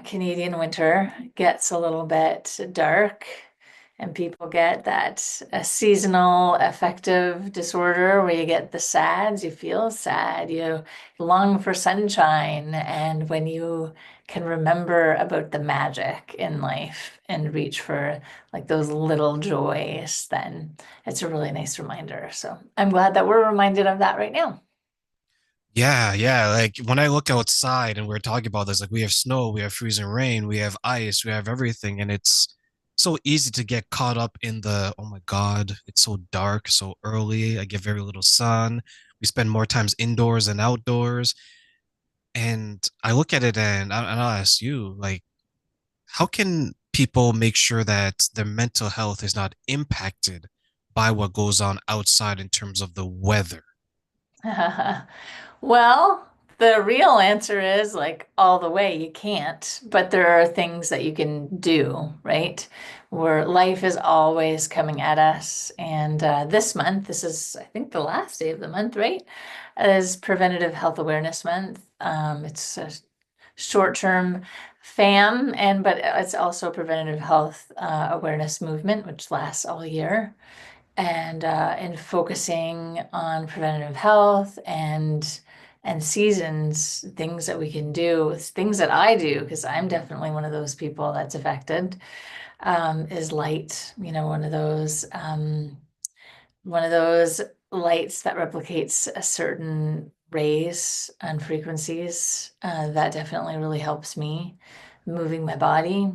Canadian winter gets a little bit dark and people get that a seasonal affective disorder where you get the sads, you feel sad, you long for sunshine. And when you can remember about the magic in life and reach for like those little joys, then it's a really nice reminder. So I'm glad that we're reminded of that right now. Yeah, yeah. Like when I look outside and we're talking about this, like we have snow, we have freezing rain, we have ice, we have everything. And it's so easy to get caught up in oh my God, it's so dark, so early. I get very little sun. We spend more times indoors than outdoors. And I look at it and I'll ask you, like, how can people make sure that their mental health is not impacted by what goes on outside in terms of the weather? Well, the real answer is like all the way you can't, but there are things that you can do, right? Where life is always coming at us. And this month, this is, I think, the last day of the month, right? Is Preventative Health Awareness Month. It's a short-term FAM, and but it's also Preventative Health Awareness Movement, which lasts all year and focusing on preventative health and seasons, things that we can do, things that I do, because I'm definitely one of those people that's affected, is light, one of those lights that replicates a certain rays and frequencies. That definitely really helps me moving my body,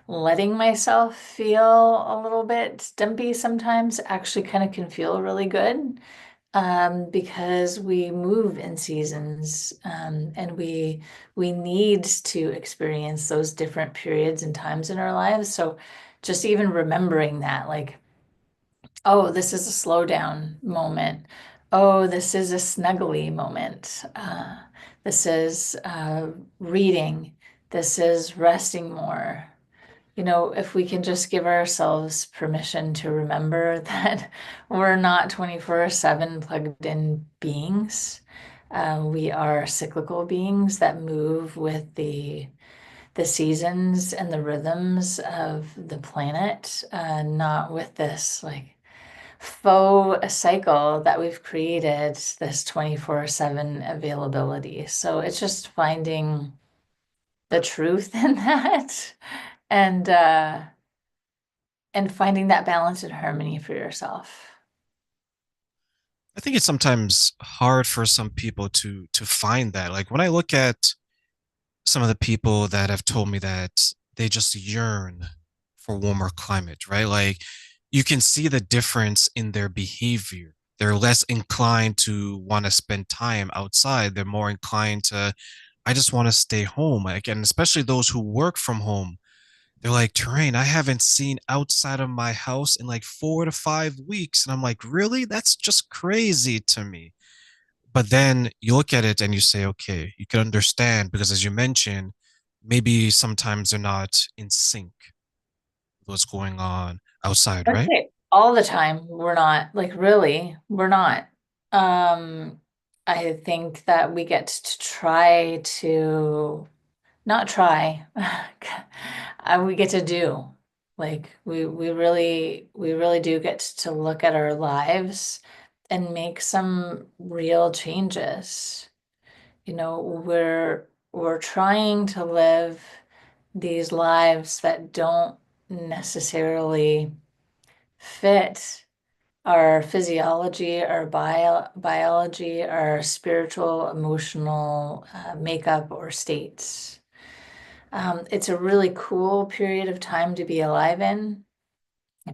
letting myself feel a little bit dumpy sometimes actually kind of can feel really good, because we move in seasons, and we need to experience those different periods and times in our lives. So just even remembering that, like, oh, this is a slow down moment. Oh, this is a snuggly moment. This is reading. This is resting more. If we can just give ourselves permission to remember that we're not 24/7 plugged in beings. We are cyclical beings that move with the seasons and the rhythms of the planet, not with this like faux cycle that we've created, this 24/7 availability. So it's just finding the truth in that and uh and finding that balance and harmony for yourself. I think it's sometimes hard for some people to find that. Like when I look at some of the people that have told me that they just yearn for warmer climate, right? Like you can see the difference in their behavior. They're less inclined to want to spend time outside. They're more inclined to, I just want to stay home. Like, and especially those who work from home, they're like, Terrain, I haven't seen outside of my house in like 4 to 5 weeks. And I'm like, really? That's just crazy to me. But then you look at it and you say, okay, you can understand because as you mentioned, maybe sometimes they're not in sync with what's going on outside, right? Okay. All the time, we're not, like, really, we're not. Um, I think that we get to try to not try. We get to do. Like we really do get to look at our lives and make some real changes. We're trying to live these lives that don't necessarily fit our physiology, our biology, our spiritual, emotional makeup or states. It's a really cool period of time to be alive in.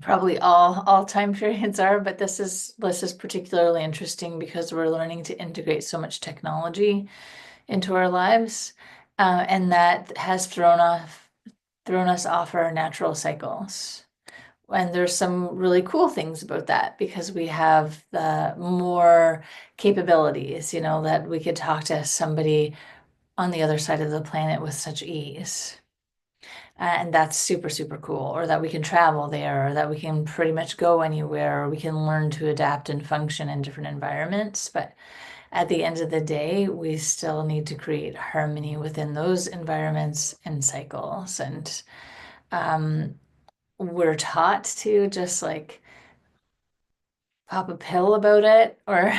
Probably all time periods are, but this is particularly interesting because we're learning to integrate so much technology into our lives, and that has thrown us off our natural cycles. And there's some really cool things about that because we have the more capabilities, that we could talk to somebody on the other side of the planet with such ease. And that's super, super cool. Or that we can travel there, or that we can pretty much go anywhere, or we can learn to adapt and function in different environments. But at the end of the day, we still need to create harmony within those environments and cycles. And um, we're taught to just like pop a pill about it or,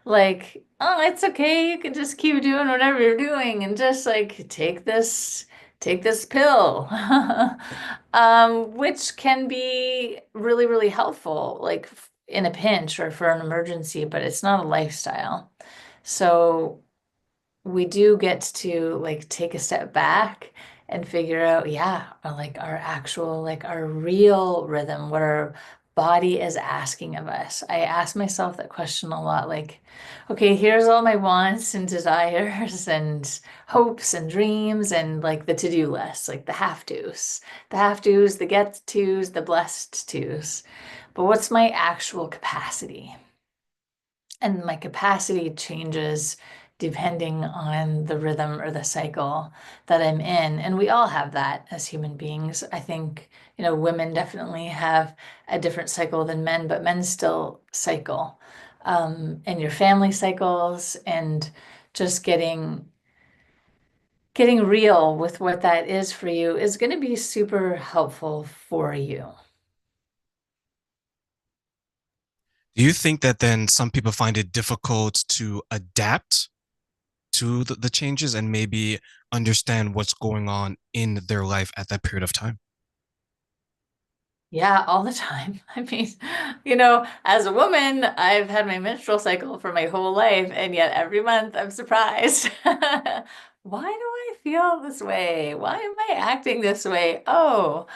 like, oh, it's okay. You can just keep doing whatever you're doing and just like take this pill. Which can be really, really helpful, like in a pinch or for an emergency, but it's not a lifestyle. So we do get to like take a step back and figure out, yeah, like our actual, like our real rhythm, what our body is asking of us. I ask myself that question a lot, like, okay, here's all my wants and desires and hopes and dreams and like the to-do list, like the have to's, the get to's, the blessed to's. But what's my actual capacity? And my capacity changes depending on the rhythm or the cycle that I'm in. And we all have that as human beings. I think, women definitely have a different cycle than men, but men still cycle. And your family cycles and just getting real with what that is for you is going to be super helpful for you. Do you think that then some people find it difficult to adapt to the changes and maybe understand what's going on in their life at that period of time? Yeah, all the time. I mean, as a woman, I've had my menstrual cycle for my whole life, and yet every month I'm surprised. Why do I feel this way? Why am I acting this way? Oh,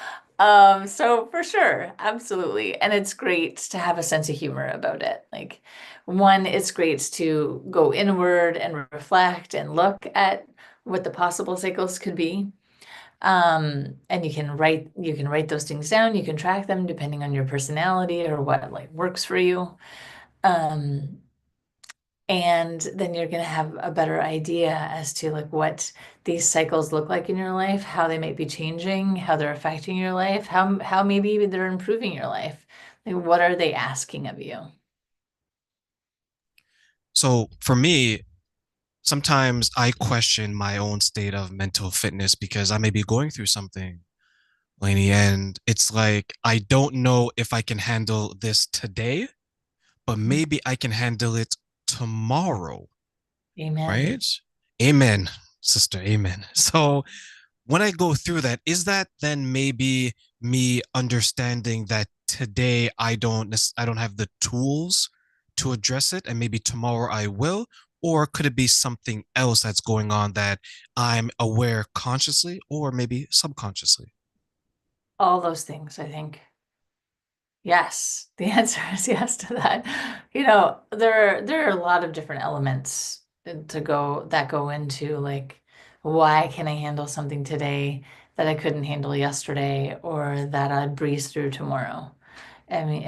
so for sure, absolutely. And it's great to have a sense of humor about it. Like, one, it's great to go inward and reflect and look at what the possible cycles could be. And you can write those things down, you can track them depending on your personality or what like works for you. Um, and then you're going to have a better idea as to like what these cycles look like in your life, how they might be changing, how they're affecting your life, how maybe they're improving your life. Like what are they asking of you? So for me, sometimes I question my own state of mental fitness because I may be going through something, Lainey, and it's like I don't know if I can handle this today, but maybe I can handle it tomorrow, Amen. right? Amen, sister. Amen. So when I go through that, is that then maybe me understanding that today I don't have the tools to address it and maybe tomorrow I will? Or could it be something else that's going on that I'm aware consciously or maybe subconsciously? All those things, I think. Yes, the answer is yes to that. There are a lot of different elements that go into like why can I handle something today that I couldn't handle yesterday or that I'd breeze through tomorrow. I mean,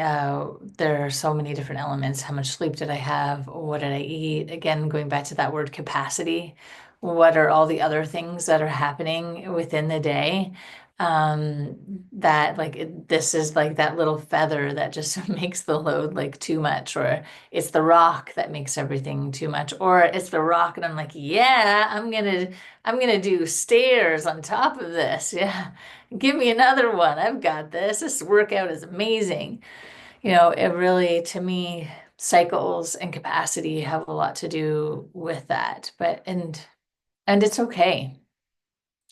there are so many different elements. How much sleep did I have? What did I eat? Again, going back to that word capacity, what are all the other things that are happening within the day? That like this is like that little feather that just makes the load like too much, or it's the rock that makes everything too much, or it's the rock and I'm like, yeah, I'm gonna do stairs on top of this. Yeah. Give me another one. I've got this. This workout is amazing. It really, to me, cycles and capacity have a lot to do with that. And it's okay.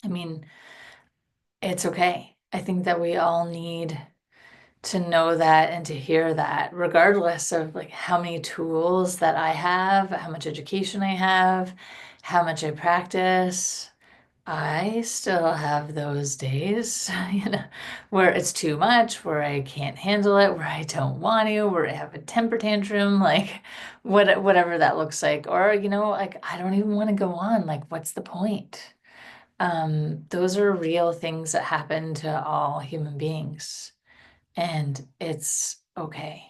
I mean, it's okay. I think that we all need to know that and to hear that, regardless of like how many tools that I have, how much education I have, how much I practice. I still have those days, where it's too much, where I can't handle it, where I don't want to, where I have a temper tantrum, like whatever that looks like. Or, like I don't even want to go on. Like, what's the point? Those are real things that happen to all human beings, and it's okay.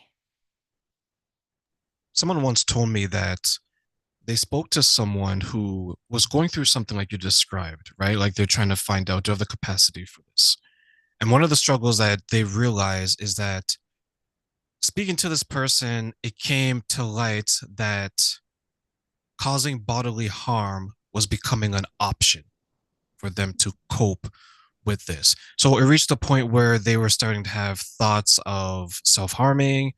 Someone once told me that they spoke to someone who was going through something like you described, right? Like they're trying to find out, do I have the capacity for this? And one of the struggles that they realize is that speaking to this person, it came to light that causing bodily harm was becoming an option for them to cope with this. So it reached a point where they were starting to have thoughts of self-harming,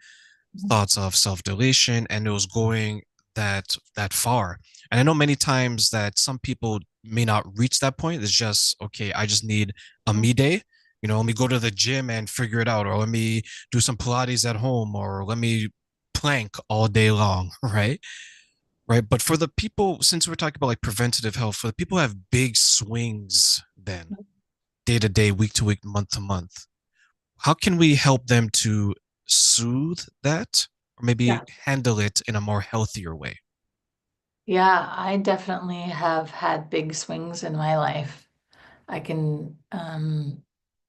thoughts of self-deletion, and it was going that far. And I know many times that some people may not reach that point. It's just, okay, I just need a me day. Let me go to the gym and figure it out, or let me do some Pilates at home, or let me plank all day long, right? Right. But for the people, since we're talking about like preventative health, for the people who have big swings then day to day, week to week, month to month, how can we help them to soothe that or maybe Yeah. handle it in a more healthier way? Yeah, I definitely have had big swings in my life. I can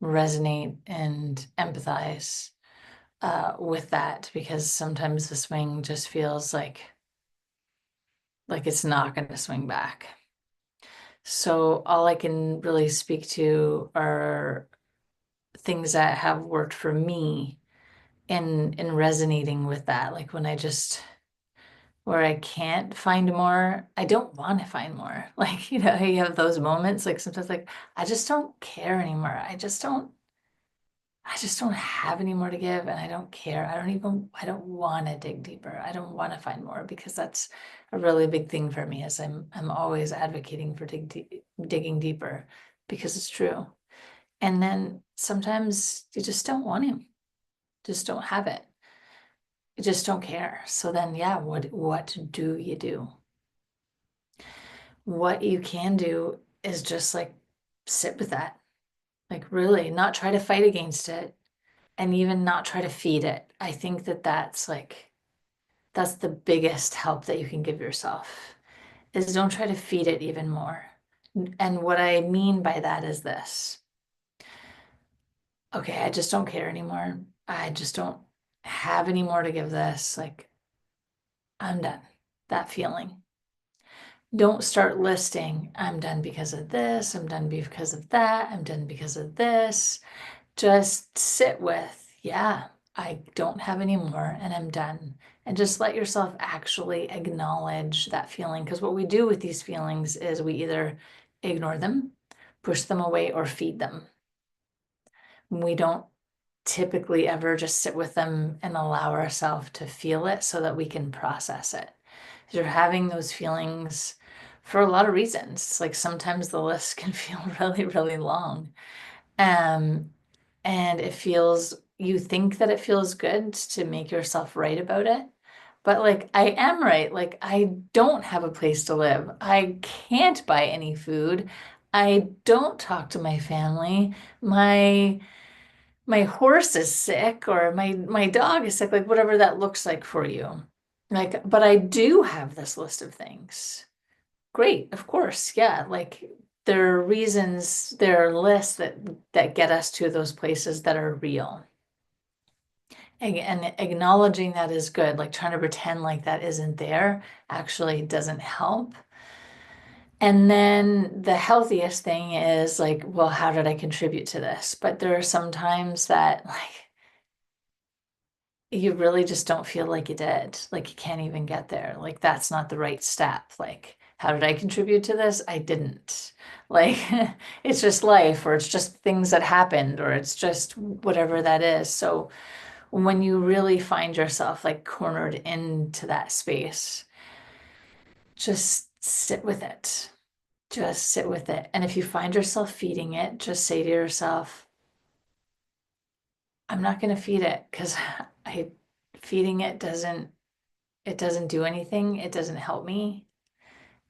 resonate and empathize with that because sometimes the swing just feels like it's not going to swing back. So all I can really speak to are things that have worked for me in resonating with that. Like when I just where I can't find more, I don't want to find more. Like, you have those moments like sometimes like I just don't care anymore. I just don't have any more to give and I don't care. I don't want to dig deeper. I don't want to find more because that's a really big thing for me is I'm always advocating for digging deeper because it's true. And then sometimes you just don't want to, just don't have it. You just don't care. So then yeah, what do you do? What you can do is just like sit with that. Like really not try to fight against it and even not try to feed it. I think that that's the biggest help that you can give yourself is don't try to feed it even more. And what I mean by that is this. Okay, I just don't care anymore. I just don't have any more to give this. Like I'm done. That feeling. Don't start listing, I'm done because of this, I'm done because of that, I'm done because of this. Just sit with, yeah, I don't have any more and I'm done. And just let yourself actually acknowledge that feeling. Because what we do with these feelings is we either ignore them, push them away, or feed them. We don't typically ever just sit with them and allow ourselves to feel it so that we can process it. You're having those feelings for a lot of reasons. Like sometimes the list can feel really, really long. Um, and you think that it feels good to make yourself right about it. But like, I am right. Like, I don't have a place to live. I can't buy any food. I don't talk to my family. My horse is sick or my dog is sick, like whatever that looks like for you. Like, but I do have this list of things. Great, of course. Yeah, like there are reasons, there are lists that get us to those places that are real. And acknowledging that is good. Like trying to pretend like that isn't there actually doesn't help. And then the healthiest thing is like, well, how did I contribute to this? But there are some times that like you really just don't feel like you did. Like you can't even get there. Like that's not the right step. Like, how did I contribute to this? I didn't. Like, it's just life, or it's just things that happened, or it's just whatever that is. So when you really find yourself like cornered into that space, just sit with it. Just sit with it. And if you find yourself feeding it, just say to yourself, I'm not going to feed it because I feeding it doesn't do anything. It doesn't help me.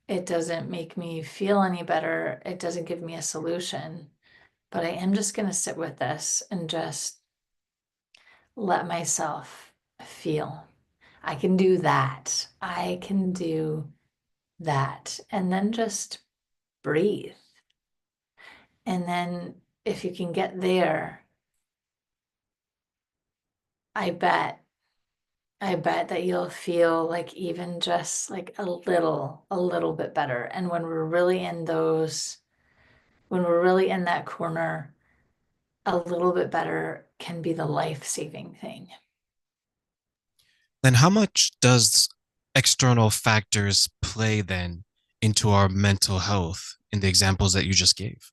It doesn't make me feel any better. It doesn't give me a solution. But I am just going to sit with this and just let myself feel. I can do that. I can do that. And then just breathe. And then if you can get there, I bet, I bet that you'll feel like even just like a little bit better. And when we're really in that corner, a little bit better can be the life-saving thing. Then how much does external factors play then into our mental health in the examples that you just gave?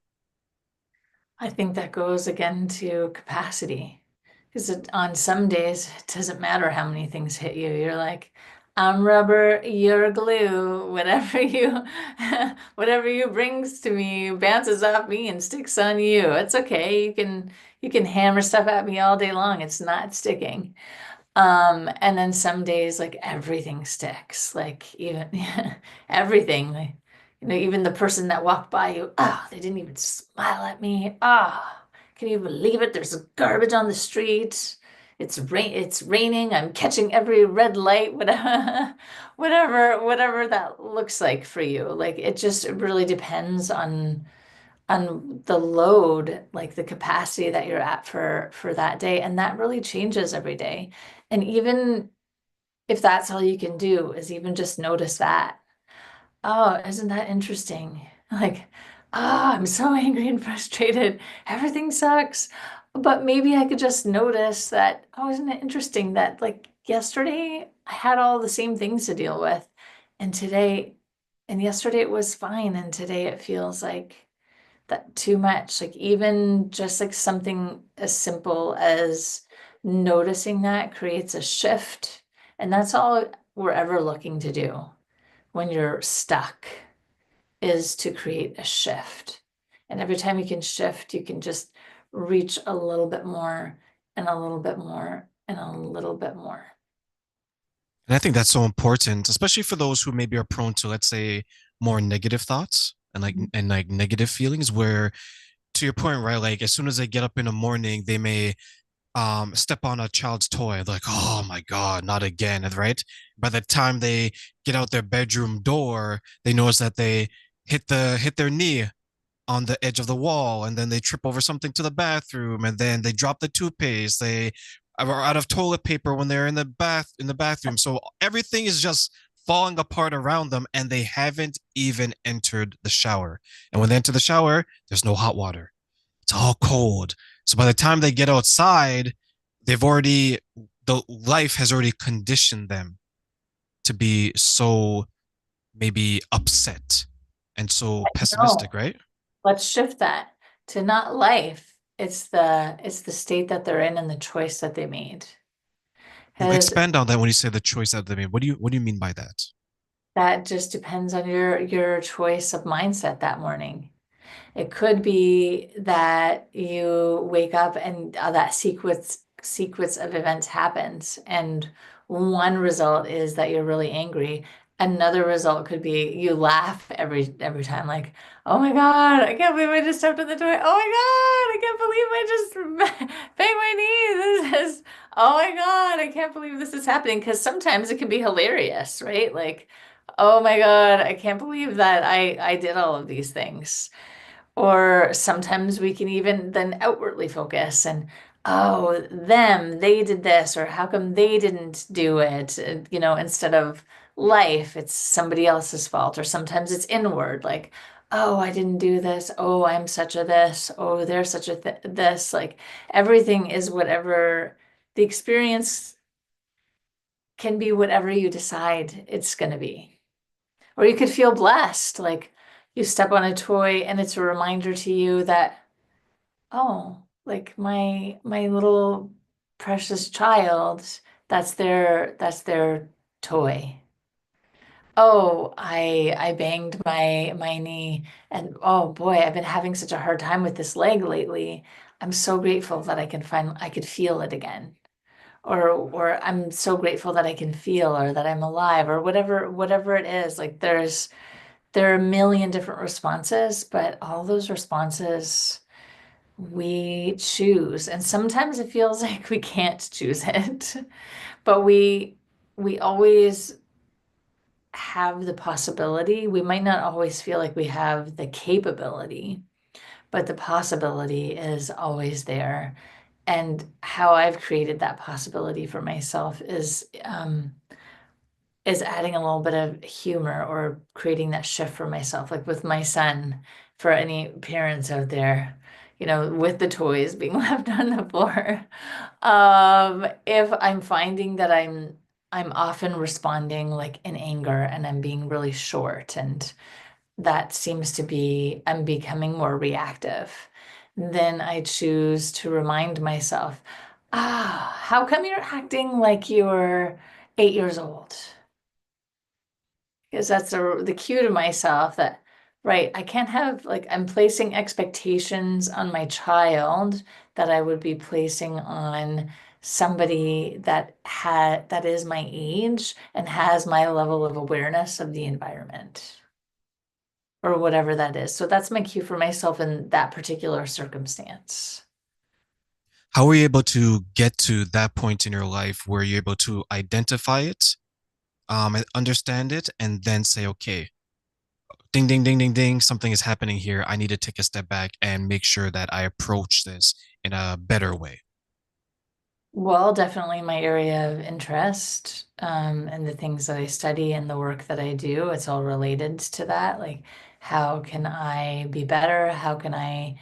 I think that goes again to capacity. Because on some days, it doesn't matter how many things hit you. You're like, I'm rubber, you're glue. Whatever you, whatever you brings to me bounces off me and sticks on you. It's okay. You can hammer stuff at me all day long. It's not sticking. And then some days like everything sticks, like even everything, like, even the person that walked by you, oh, they didn't even smile at me. Ah, can you believe it? There's garbage on the street. It's raining. I'm catching every red light, whatever, whatever that looks like for you. Like it just really depends on the load, like the capacity that you're at for that day. And that really changes every day. And even if that's all you can do is even just notice that. Oh, isn't that interesting? Like, oh, I'm so angry and frustrated. Everything sucks. But maybe I could just notice that, oh, isn't it interesting that like yesterday I had all the same things to deal with. And today, and yesterday it was fine. And today it feels like that too much. Like even just like something as simple as noticing that creates a shift. And that's all we're ever looking to do when you're stuck is to create a shift. And every time you can shift, you can just reach a little bit more and a little bit more and a little bit more. And I think that's so important, especially for those who maybe are prone to, let's say, more negative thoughts and like negative feelings where to your point, right? Like as soon as they get up in the morning, they may step on a child's toy. They're like, oh my God, not again. Right. By the time they get out their bedroom door, they notice that they hit their knee on the edge of the wall, and then they trip over something to the bathroom, and then they drop the toothpaste. They are out of toilet paper when they're in the bathroom. So everything is just falling apart around them, and they haven't even entered the shower. And when they enter the shower, there's no hot water. It's all cold. So by the time they get outside, they've already the life has already conditioned them to be so maybe upset and so pessimistic, No, right? let's shift that to not life. It's the state that they're in and the choice that they made. Because Expand on that when you say the choice that they made. What do you mean by that? that just depends on your choice of mindset that morning. It could be that you wake up and that sequence of events happens, and one result is that you're really angry. Another result could be you laugh every time, like, oh my God, I can't believe I just stepped on the toy. Oh my God, I can't believe I just banged my knee. This is, oh my God, I can't believe this is happening. Because sometimes it can be hilarious, right? Like, oh my God, I can't believe that I did all of these things. Or sometimes we can even then outwardly focus and, oh, they did this, or how come they didn't do it? Instead of life, it's somebody else's fault. Or sometimes it's inward, like, oh, I didn't do this. Oh, I'm such a this. Oh, they're such a this. Like everything is whatever the experience can be, whatever you decide it's going to be. Or you could feel blessed, like you step on a toy and it's a reminder to you that, oh, like my little precious child, that's their toy. Oh, I banged my knee and oh boy, I've been having such a hard time with this leg lately. I'm so grateful that I could feel it again. Or I'm so grateful that I can feel or that I'm alive or whatever it is. Like there are a million different responses, but all those responses we choose. And sometimes it feels like we can't choose it, but we always have the possibility. We might not always feel like we have the capability, but the possibility is always there. And how I've created that possibility for myself is adding a little bit of humor or creating that shift for myself, like with my son, for any parents out there, with the toys being left on the floor. If I'm finding that I'm often responding like in anger and I'm being really short, and that seems to be, I'm becoming more reactive. Then I choose to remind myself, how come you're acting like you're 8 years old? Because that's the cue to myself that, right, I can't have, like, I'm placing expectations on my child that I would be placing on somebody that is my age and has my level of awareness of the environment or whatever that is. So that's my cue for myself in that particular circumstance. How were you able to get to that point in your life where you're able to identify it, and understand it, and then say, okay, ding, ding, ding, ding, ding, something is happening here. I need to take a step back and make sure that I approach this in a better way. Well, definitely my area of interest, and the things that I study and the work that I do, it's all related to that. Like, how can I be better? How can I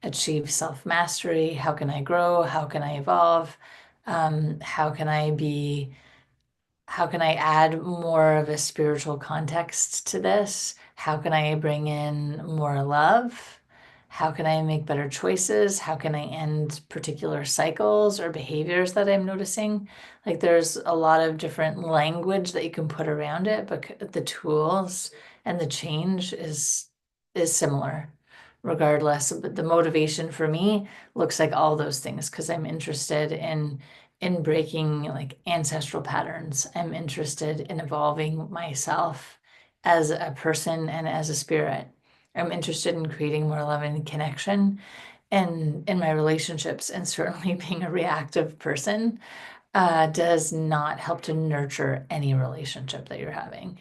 achieve self-mastery? How can I grow? How can I evolve? How can I be how can I add more of a spiritual context to this? How can I bring in more love? How can I make better choices? How can I end particular cycles or behaviors that I'm noticing? Like there's a lot of different language that you can put around it, but the tools and the change is similar regardless. But the motivation for me looks like all those things because I'm interested in breaking like ancestral patterns. I'm interested in evolving myself as a person and as a spirit. I'm interested in creating more love and connection and in my relationships, and certainly being a reactive person does not help to nurture any relationship that you're having.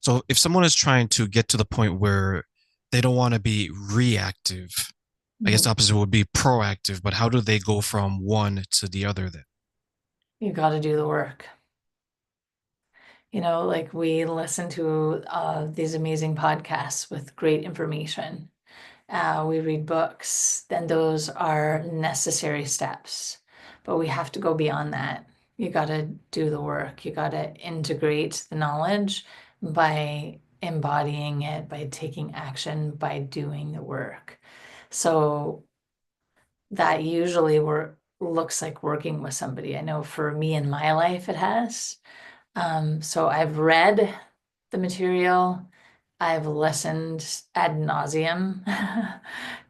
So if someone is trying to get to the point where they don't want to be reactive, I guess the Mhm. opposite would be proactive, but how do they go from one to the other then? You got to do the work. Like we listen to these amazing podcasts with great information. We read books, then those are necessary steps. But we have to go beyond that. You got to do the work. You got to integrate the knowledge by embodying it, by taking action, by doing the work. So that usually looks like working with somebody. I know for me in my life, it has. So I've read the material. I've listened ad nauseum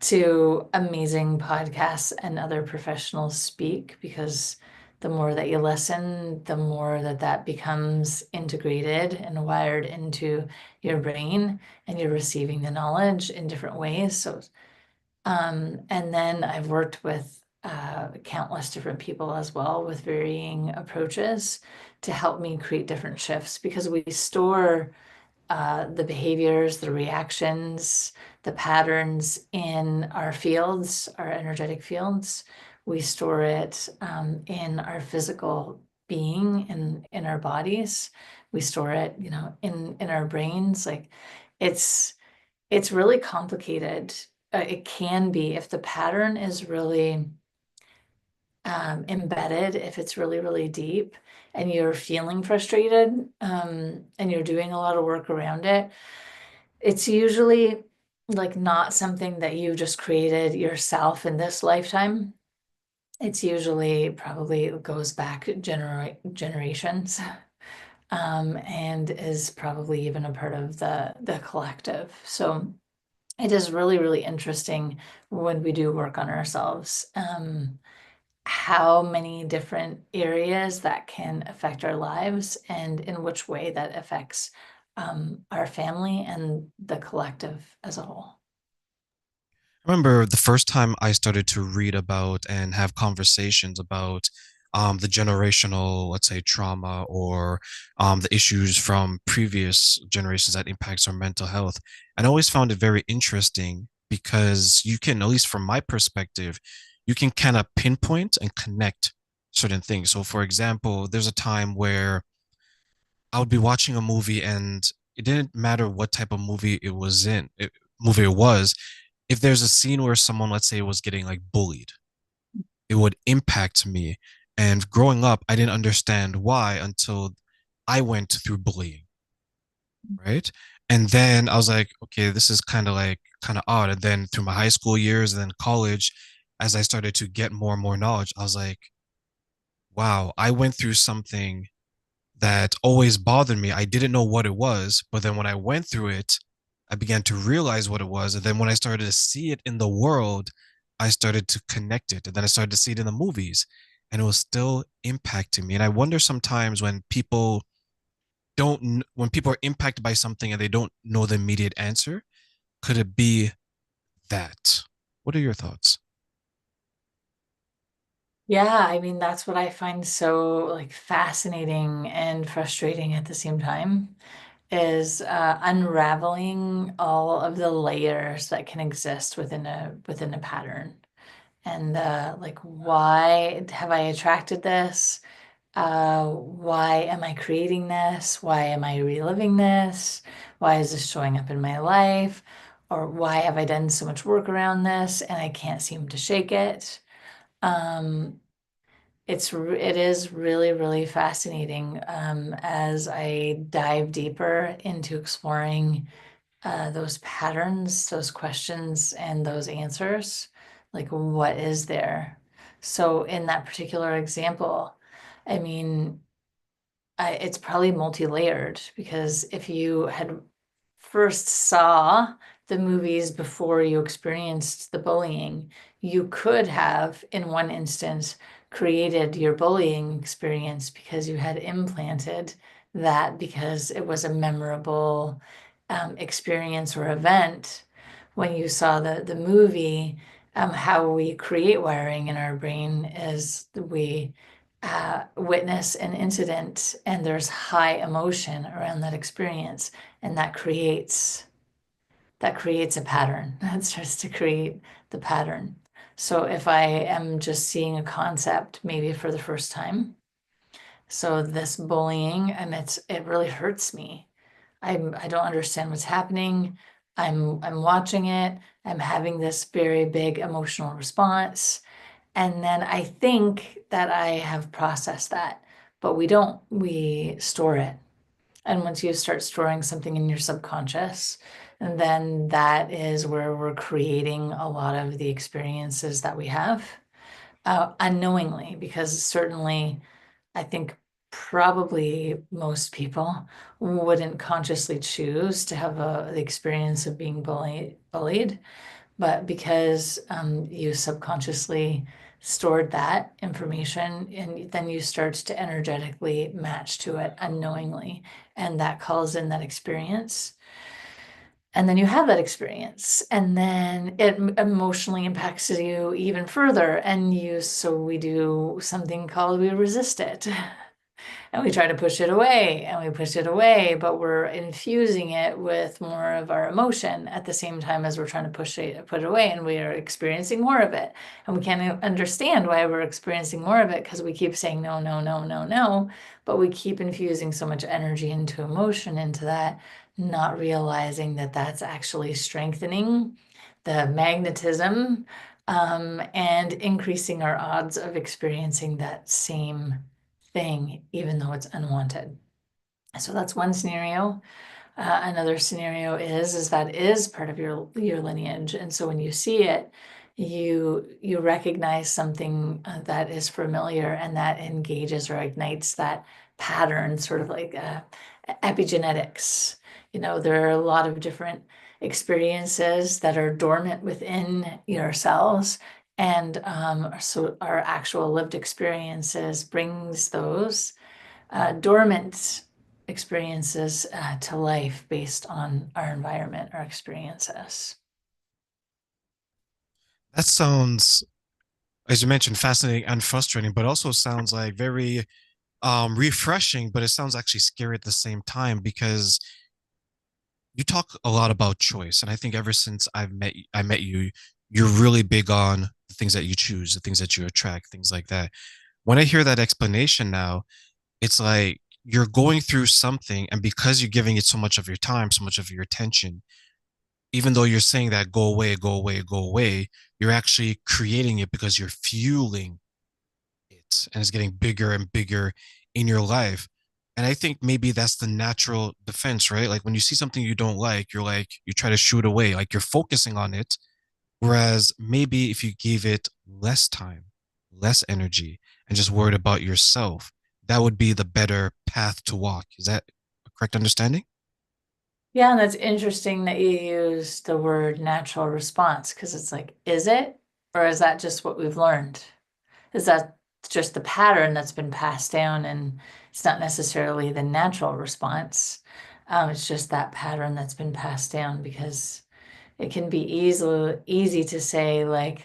to amazing podcasts and other professionals speak because the more that you listen, the more that becomes integrated and wired into your brain, and you're receiving the knowledge in different ways. So and then I've worked with countless different people as well with varying approaches to help me create different shifts because we store the behaviors, the reactions, the patterns in our fields, our energetic fields. We store it in our physical being in our bodies. We store it, in our brains. Like it's it's really complicated. It can be if the pattern is really embedded, if it's really, really deep, and you're feeling frustrated, and you're doing a lot of work around it. It's usually like not something that you just created yourself in this lifetime. It's usually probably goes back generations, and is probably even a part of the collective. So it is really, really interesting when we do work on ourselves, how many different areas that can affect our lives and in which way that affects our family and the collective as a whole. I remember the first time I started to read about and have conversations about the generational, let's say, trauma or the issues from previous generations that impacts our mental health. And I always found it very interesting because you can, at least from my perspective, you can kind of pinpoint and connect certain things. So, for example, there's a time where I would be watching a movie and it didn't matter what type of movie it was. If there's a scene where someone, let's say, was getting like bullied, it would impact me. And growing up, I didn't understand why until I went through bullying, right? And then I was like, okay, this is kind of odd. And then through my high school years and then college, as I started to get more and more knowledge, I was like, wow, I went through something that always bothered me. I didn't know what it was, but then when I went through it, I began to realize what it was. And then when I started to see it in the world, I started to connect it. And then I started to see it in the movies, and it was still impacting me. And I wonder sometimes when people are impacted by something and they don't know the immediate answer, could it be that? What are your thoughts? Yeah, I mean, that's what I find so like fascinating and frustrating at the same time is unraveling all of the layers that can exist within a pattern. And like, why have I attracted this? Why am I creating this? Why am I reliving this? Why is this showing up in my life? Or why have I done so much work around this and I can't seem to shake it? Um, it is really, really fascinating as I dive deeper into exploring those patterns, those questions, and those answers. Like, what is there? So, in that particular example, I mean, it's probably multi-layered because if you had first saw the movies before you experienced the bullying, you could have, in one instance, created your bullying experience because you had implanted that because it was a memorable experience or event when you saw the movie. How we create wiring in our brain is we witness an incident and there's high emotion around that experience, and that creates a pattern. That starts to create the pattern. So if I am just seeing a concept maybe for the first time, so this bullying, and it really hurts me. I don't understand what's happening. I'm watching it. I'm having this very big emotional response. And then I think that I have processed that, but we don't. We store it. And once you start storing something in your subconscious, and then that is where we're creating a lot of the experiences that we have unknowingly, because certainly I think probably most people wouldn't consciously choose to have the experience of being bullied, but because you subconsciously stored that information and then you start to energetically match to it unknowingly, and that calls in that experience. And then you have that experience, and then it emotionally impacts you even further. And so we do something called we resist it. And we try to push it away and we push it away, but we're infusing it with more of our emotion at the same time as we're trying to put it away, and we are experiencing more of it. And we can't understand why we're experiencing more of it because we keep saying no, no, no, no, no, but we keep infusing so much energy into emotion into that, not realizing that that's actually strengthening the magnetism and increasing our odds of experiencing that same thing, even though it's unwanted. So that's one scenario. Another scenario is that is part of your lineage, and so when you see it, you recognize something that is familiar, and that engages or ignites that pattern, sort of like epigenetics. There are a lot of different experiences that are dormant within your cells, and so our actual lived experiences brings those dormant experiences to life based on our environment, our experiences. That sounds, as you mentioned, fascinating and frustrating, but also sounds like very refreshing, but it sounds actually scary at the same time because you talk a lot about choice. And I think ever since I met you, you're really big on the things that you choose, the things that you attract, things like that. When I hear that explanation now, it's like you're going through something, and because you're giving it so much of your time, so much of your attention, even though you're saying that go away, go away, go away, you're actually creating it because you're fueling it. and it's getting bigger and bigger in your life. And I think maybe that's the natural defense, right? Like when you see something you don't like, you're like, you try to shoot away, like you're focusing on it. Whereas maybe if you gave it less time, less energy, and just worried about yourself, that would be the better path to walk. Is that a correct understanding? Yeah, and that's interesting that you use the word natural response because it's like, is it? Or is that just what we've learned? Is that just the pattern that's been passed down and it's not necessarily the natural response? It's just that pattern that's been passed down because it can be easy to say like,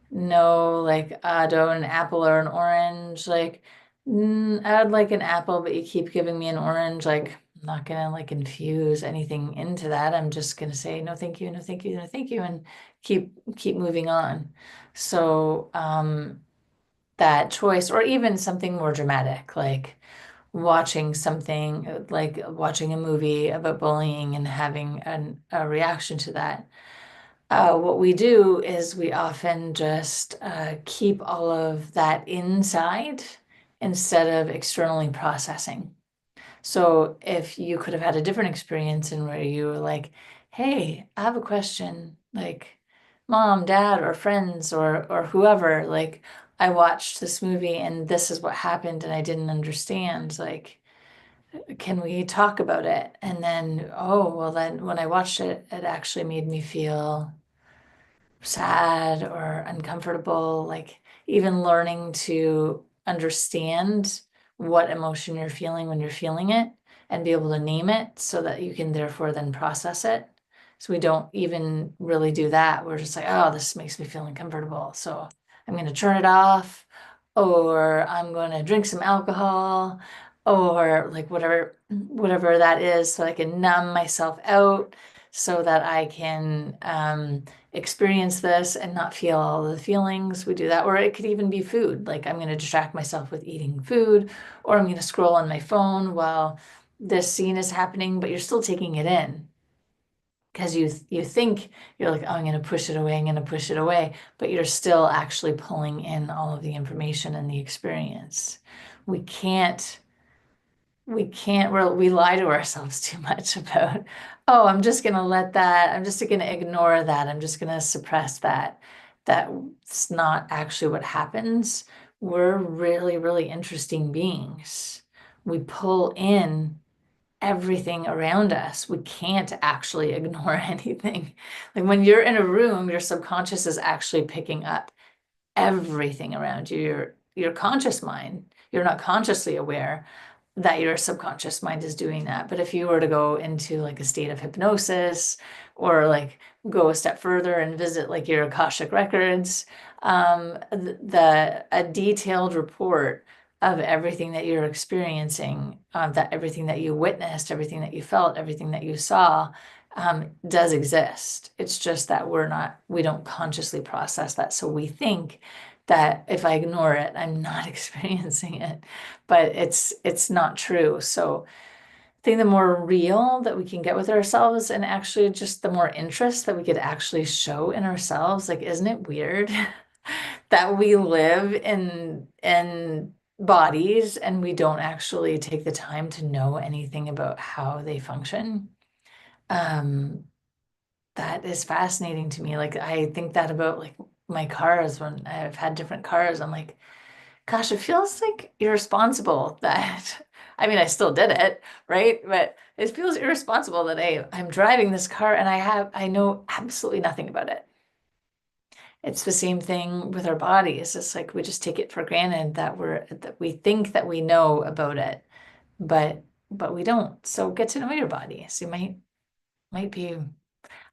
no, like don't an apple or an orange. Like, I would like an apple, but you keep giving me an orange. Like, I'm not gonna like infuse anything into that. I'm just gonna say no, thank you, no, thank you, no, thank you, and keep moving on. So, that choice, or even something more dramatic, like watching something, like watching a movie about bullying and having a reaction to that. What we do is we often just keep all of that inside instead of externally processing. So if you could have had a different experience in where you were like, hey, I have a question, like mom, dad, or friends or whoever, like I watched this movie and this is what happened and I didn't understand. Like, can we talk about it? And then, oh, well, then when I watched it, it actually made me feel sad or uncomfortable, like even learning to understand what emotion you're feeling when you're feeling it and be able to name it so that you can therefore then process it. So we don't even really do that. We're just like, oh, this makes me feel uncomfortable. So I'm going to turn it off, or I'm going to drink some alcohol, or like whatever that is, so I can numb myself out so that I can experience this and not feel all the feelings. We do that. Or it could even be food. Like I'm going to distract myself with eating food, or I'm going to scroll on my phone while this scene is happening, but you're still taking it in because you think you're like, oh, I'm going to push it away, I'm going to push it away, but you're still actually pulling in all of the information and the experience. We can't we lie to ourselves too much about, oh, I'm just gonna let that, I'm just gonna ignore that, I'm just gonna suppress that. That's not actually what happens. We're really, really interesting beings. We pull in everything around us. We can't actually ignore anything. Like when you're in a room, your subconscious is actually picking up everything around you. Your conscious mind, you're not consciously aware that your subconscious mind is doing that. But if you were to go into like a state of hypnosis or like go a step further and visit like your Akashic records, the a detailed report of everything that you're experiencing, that everything that you witnessed, everything that you felt, everything that you saw, does exist. It's just that we don't consciously process that. So we think that if I ignore it, I'm not experiencing it, but it's not true. So I think the more real that we can get with ourselves and actually just the more interest that we could actually show in ourselves, like, isn't it weird that we live in bodies and we don't actually take the time to know anything about how they function? Um, that is fascinating to me. Like I think that about like my cars when I've had different cars. I'm like, gosh, it feels like irresponsible that I mean I still did it, right? But it feels irresponsible that I'm driving this car and I know absolutely nothing about it. It's the same thing with our bodies. It's like we just take it for granted that we think that we know about it, but we don't. So get to know your body. So you might be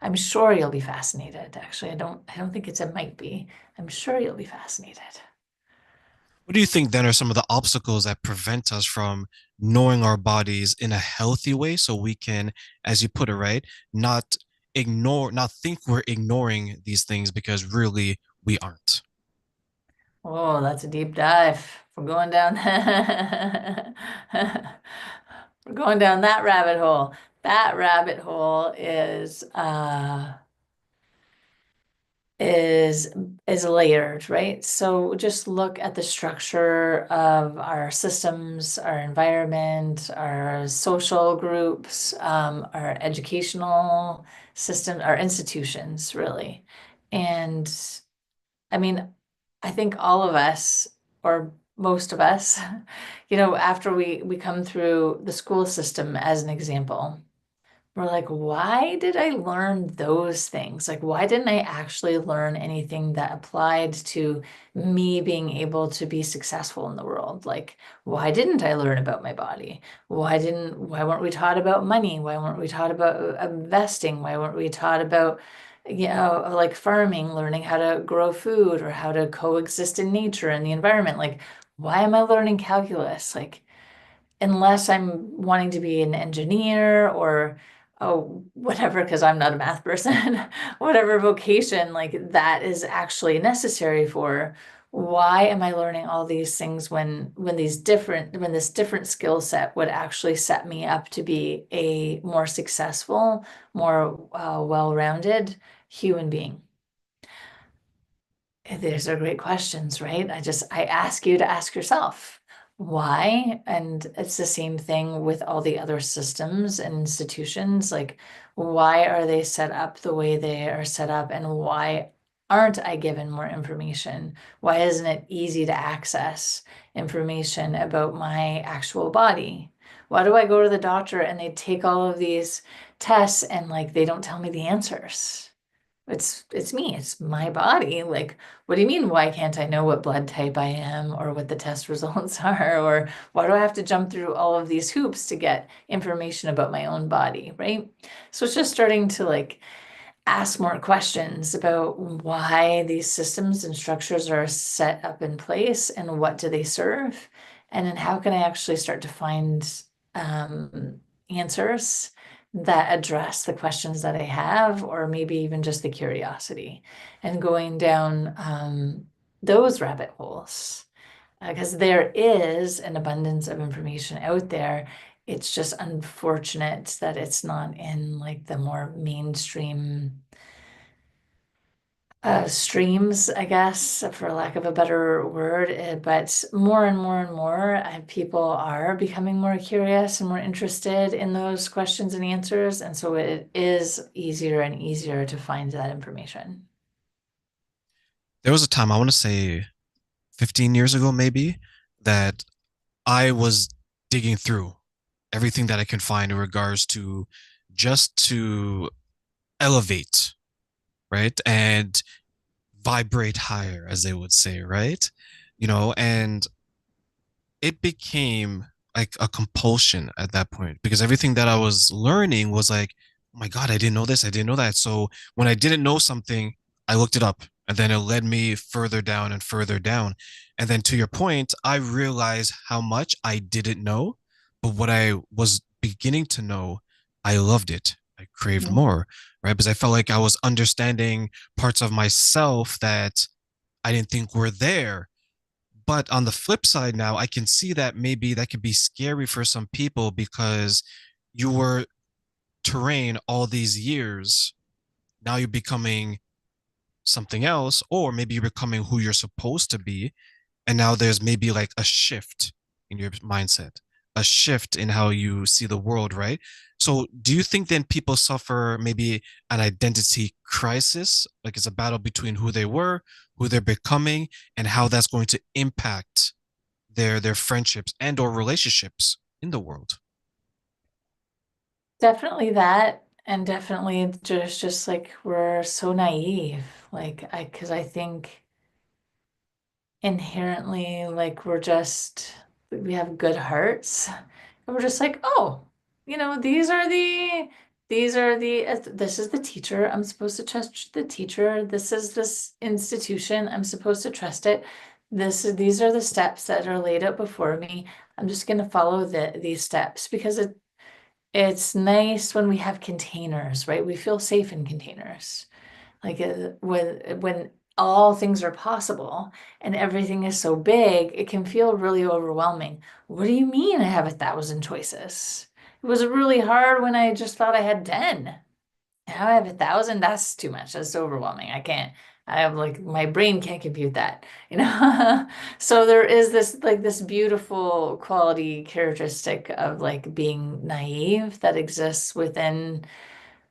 I'm sure you'll be fascinated. Actually, I don't think it's a might be. I'm sure you'll be fascinated. What do you think then are some of the obstacles that prevent us from knowing our bodies in a healthy way so we can, as you put it, right, not not think we're ignoring these things because really we aren't? Oh, that's a deep dive. We're going down we're going down that rabbit hole. That rabbit hole is is layered, right? So just look at the structure of our systems, our environment, our social groups, our educational system, our institutions, really. And I mean, I think all of us, or most of us, after we come through the school system as an example, we're like, why did I learn those things? Like, why didn't I actually learn anything that applied to me being able to be successful in the world? Like, why didn't I learn about my body? Why weren't we taught about money? Why weren't we taught about investing? Why weren't we taught about, like farming, learning how to grow food or how to coexist in nature and the environment? Like, why am I learning calculus? Like, unless I'm wanting to be an engineer or whatever, because I'm not a math person, whatever vocation like that is actually necessary for. Why am I learning all these things when this different skill set would actually set me up to be a more successful, more well-rounded human being? These are great questions, right? I ask you to ask yourself why. And it's the same thing with all the other systems and institutions. Like, why are they set up the way they are set up? And why aren't I given more information? Why isn't it easy to access information about my actual body? Why do I go to the doctor and they take all of these tests and like they don't tell me the answers? It's me, it's my body. Like, what do you mean, why can't I know what blood type I am or what the test results are? Or why do I have to jump through all of these hoops to get information about my own body, right? So it's just starting to like ask more questions about why these systems and structures are set up in place and what do they serve? And then how can I actually start to find answers that address the questions that I have, or maybe even just the curiosity and going down those rabbit holes. Because there is an abundance of information out there. It's just unfortunate that it's not in like the more mainstream streams, I guess, for lack of a better word. But more and more and more, people are becoming more curious and more interested in those questions and answers. And so it is easier and easier to find that information. There was a time, I want to say 15 years ago, maybe, that I was digging through everything that I can find in regards to just to elevate, right? And vibrate higher, as they would say, right? And it became like a compulsion at that point because everything that I was learning was like, oh my God, I didn't know this, I didn't know that. So when I didn't know something, I looked it up and then it led me further down and further down. And then to your point, I realized how much I didn't know, but what I was beginning to know, I loved it. I craved Yeah. more, right? Because I felt like I was understanding parts of myself that I didn't think were there. But on the flip side, now I can see that maybe that could be scary for some people because you were terrain all these years. Now you're becoming something else, or maybe you're becoming who you're supposed to be. And now there's maybe like a shift in your mindset, a shift in how you see the world, right? So do you think then people suffer maybe an identity crisis? Like it's a battle between who they were, who they're becoming, and how that's going to impact their friendships and or relationships in the world? Definitely that, and definitely just like we're so naive. Because I think inherently like we have good hearts and we're just like, oh, this is the teacher, I'm supposed to trust the teacher, this is this institution, I'm supposed to trust it, these are the steps that are laid out before me, I'm just going to follow these steps because it's nice when we have containers, right? We feel safe in containers. Like when all things are possible and everything is so big, it can feel really overwhelming. What do you mean I have 1,000 choices? It was really hard when I just thought I had 10. Now I have 1,000. That's too much. That's overwhelming. I can't. I have like my brain can't compute that, you know. So there is this like this beautiful quality characteristic of like being naive that exists within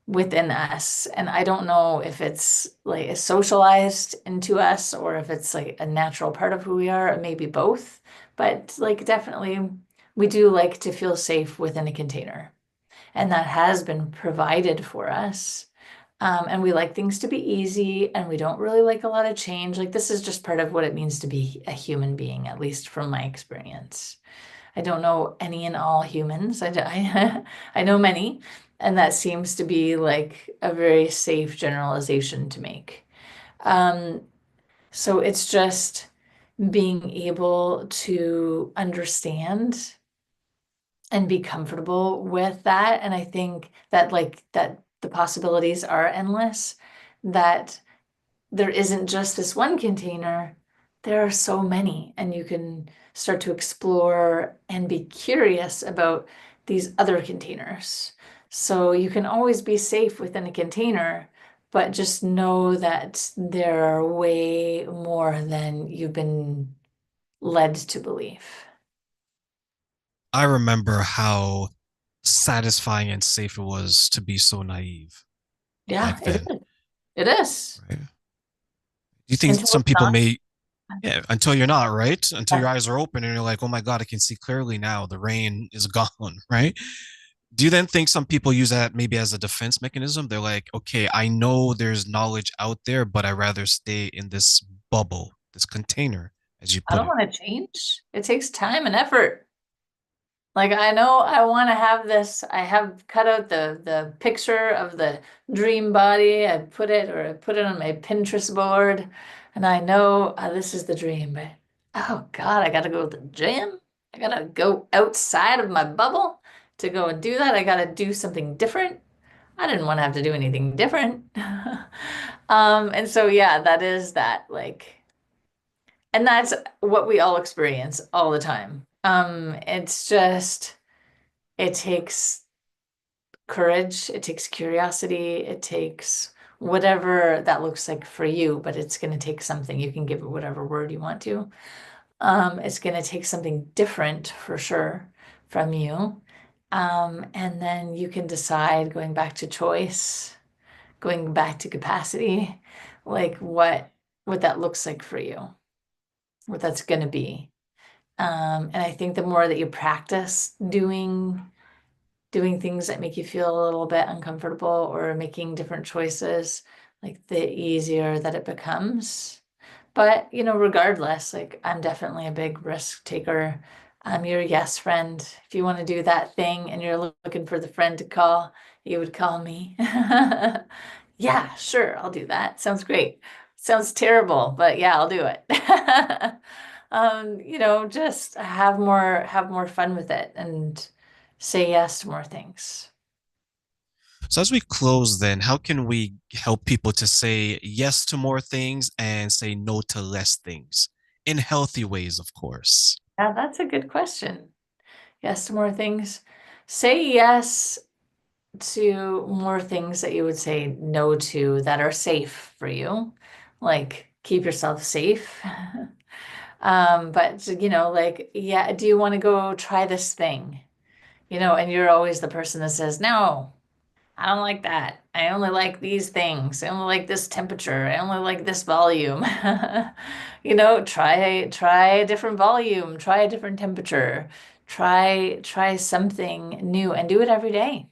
us. And I don't know if it's like socialized into us or if it's like a natural part of who we are, maybe both. But like definitely we do like to feel safe within a container. And that has been provided for us. And we like things to be easy and we don't really like a lot of change. Like this is just part of what it means to be a human being, at least from my experience. I don't know any and all humans. I know many, and that seems to be like a very safe generalization to make. Um, so it's just being able to understand and be comfortable with that. And I think that like that the possibilities are endless, that there isn't just this one container, there are so many, and you can start to explore and be curious about these other containers. So you can always be safe within a container, but just know that there are way more than you've been led to believe. I remember how satisfying and safe it was to be so naive Yeah, back it then, is. It is. right? Do you think Until some it's people not. may, yeah, until you're not, right? Until your eyes are open and you're like, oh my God, I can see clearly now. The rain is gone, right? Do you then think some people use that maybe as a defense mechanism? They're like, okay, I know there's knowledge out there, but I rather stay in this bubble, this container, as you I put don't it. want to change. It takes time and effort. Like I know I want to have this. I have cut out the picture of the dream body. I put it on my Pinterest board, and I know this is the dream. But oh God, I gotta go to the gym. I gotta go outside of my bubble to go and do that. I gotta do something different. I didn't want to have to do anything different. And so yeah, that is that like, and that's what we all experience all the time. It's just. It takes courage, it takes curiosity, it takes whatever that looks like for you, but it's going to take something. You can give it whatever word you want to. It's going to take something different for sure from you. And then you can decide going back to choice, going back to capacity, like what that looks like for you, what that's going to be. And I think the more that you practice doing things that make you feel a little bit uncomfortable or making different choices, like the easier that it becomes. But, you know, regardless, like I'm definitely a big risk taker. I'm your yes friend. If you want to do that thing and you're looking for the friend to call, you would call me. Yeah, sure, I'll do that. Sounds great. Sounds terrible, but yeah, I'll do it. You know, just have more fun with it and say yes to more things. So as we close, then, how can we help people to say yes to more things and say no to less things in healthy ways, of course? Yeah, that's a good question. Yes to more things. Say yes to more things that you would say no to that are safe for you. Like keep yourself safe. But you know, like, yeah, do you want to go try this thing? You know, and you're always the person that says, no, I don't like that. I only like these things. I only like this temperature. I only like this volume. You know, try a different volume, try a different temperature. Try something new and do it every day.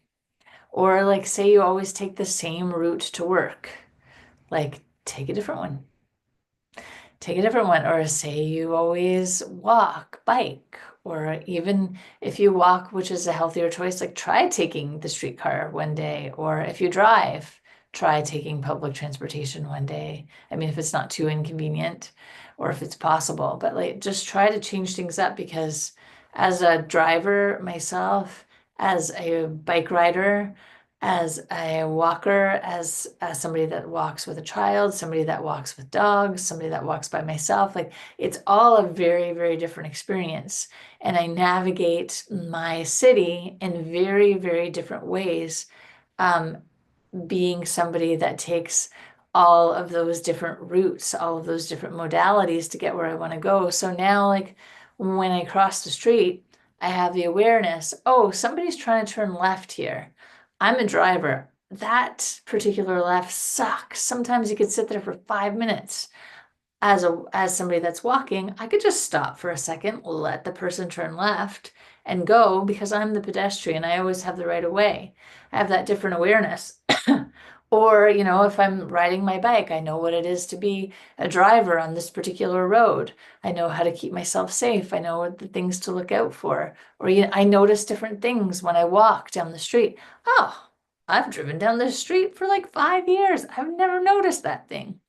Or like say you always take the same route to work. Like take a different one. Take a different one. Or say you always walk, bike, or even if you walk, which is a healthier choice, like try taking the streetcar one day. Or if you drive, try taking public transportation one day. I mean, if it's not too inconvenient or if it's possible, but like just try to change things up because as a driver myself, as a bike rider, as a walker, as somebody that walks with a child, somebody that walks with dogs, somebody that walks by myself, like it's all a very, very different experience. And I navigate my city in very, very different ways. Um, Being somebody that takes all of those different routes, all of those different modalities to get where I want to go. So now, like when I cross the street, I have the awareness, oh, somebody's trying to turn left here. I'm a driver. That particular left sucks. Sometimes you could sit there for 5 minutes. As somebody that's walking, I could just stop for a second, let the person turn left and go because I'm the pedestrian. I always have the right of way. I have that different awareness. Or, if I'm riding my bike, I know what it is to be a driver on this particular road. I know how to keep myself safe. I know what the things to look out for. Or I notice different things when I walk down the street. Oh, I've driven down the street for like 5 years. I've never noticed that thing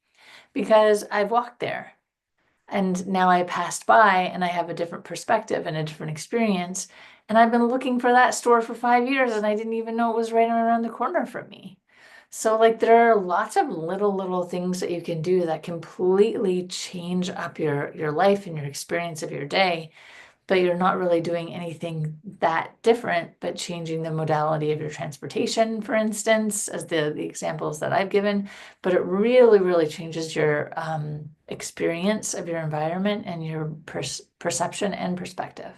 because I've walked there. And now I passed by and I have a different perspective and a different experience. And I've been looking for that store for 5 years and I didn't even know it was right around the corner from me. So, like, there are lots of little things that you can do that completely change up your life and your experience of your day, but you're not really doing anything that different, but changing the modality of your transportation, for instance, as the examples that I've given. But it really changes your experience of your environment and your perception and perspective.